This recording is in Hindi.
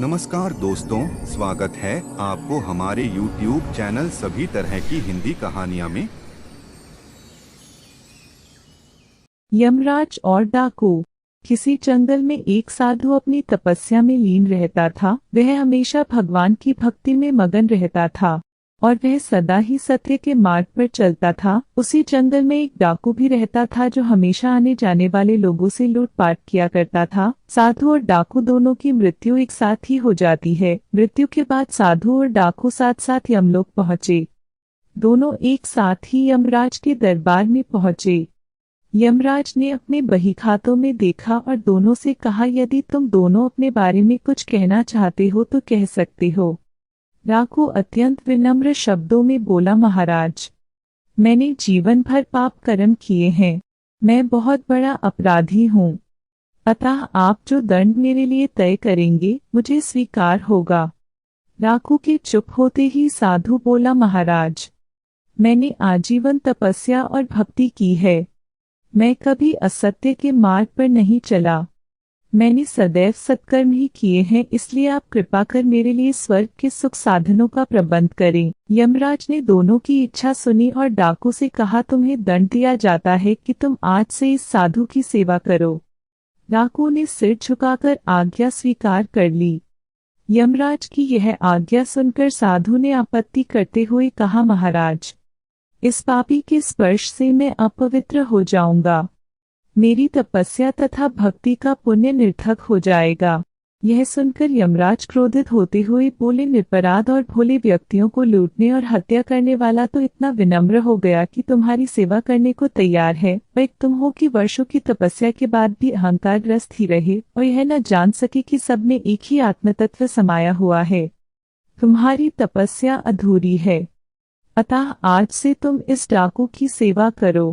नमस्कार दोस्तों, स्वागत है आपको हमारे YouTube चैनल सभी तरह की हिंदी कहानियाँ में। यमराज और डाकू। किसी जंगल में एक साधु अपनी तपस्या में लीन रहता था। वह हमेशा भगवान की भक्ति में मगन रहता था और वह सदा ही सत्य के मार्ग पर चलता था। उसी जंगल में एक डाकू भी रहता था जो हमेशा आने जाने वाले लोगों से लूटपाट किया करता था। साधु और डाकू दोनों की मृत्यु एक साथ ही हो जाती है। मृत्यु के बाद साधु और डाकू साथ साथ यमलोक पहुंचे। दोनों एक साथ ही यमराज के दरबार में पहुंचे। यमराज ने अपने बहीखातों में देखा और दोनों से कहा, यदि तुम दोनों अपने बारे में कुछ कहना चाहते हो तो कह सकते हो। डाकू अत्यंत विनम्र शब्दों में बोला, महाराज, मैंने जीवन भर पाप कर्म किए हैं। मैं बहुत बड़ा अपराधी हूँ। अतः आप जो दंड मेरे लिए तय करेंगे मुझे स्वीकार होगा। डाकू के चुप होते ही साधु बोला, महाराज, मैंने आजीवन तपस्या और भक्ति की है। मैं कभी असत्य के मार्ग पर नहीं चला। मैंने सदैव सत्कर्म ही किए हैं, इसलिए आप कृपा कर मेरे लिए स्वर्ग के सुख साधनों का प्रबंध करें। यमराज ने दोनों की इच्छा सुनी और डाकू से कहा, तुम्हें दंड दिया जाता है कि तुम आज से इस साधु की सेवा करो। डाकू ने सिर झुकाकर आज्ञा स्वीकार कर ली। यमराज की यह आज्ञा सुनकर साधु ने आपत्ति करते हुए कहा, महाराज, इस पापी के स्पर्श से मैं अपवित्र हो जाऊंगा। मेरी तपस्या तथा भक्ति का पुण्य निरर्थक हो जाएगा। यह सुनकर यमराज क्रोधित होते हुए बोले, निरपराध और भोले व्यक्तियों को लूटने और हत्या करने वाला तो इतना विनम्र हो गया कि तुम्हारी सेवा करने को तैयार है, और एक तुम हो कि वर्षों की तपस्या के बाद भी अहंकारग्रस्त ही रहे और यह न जान सके कि सब में एक ही आत्मतत्व समाया हुआ है। तुम्हारी तपस्या अधूरी है, अतः आज से तुम इस डाकू की सेवा करो।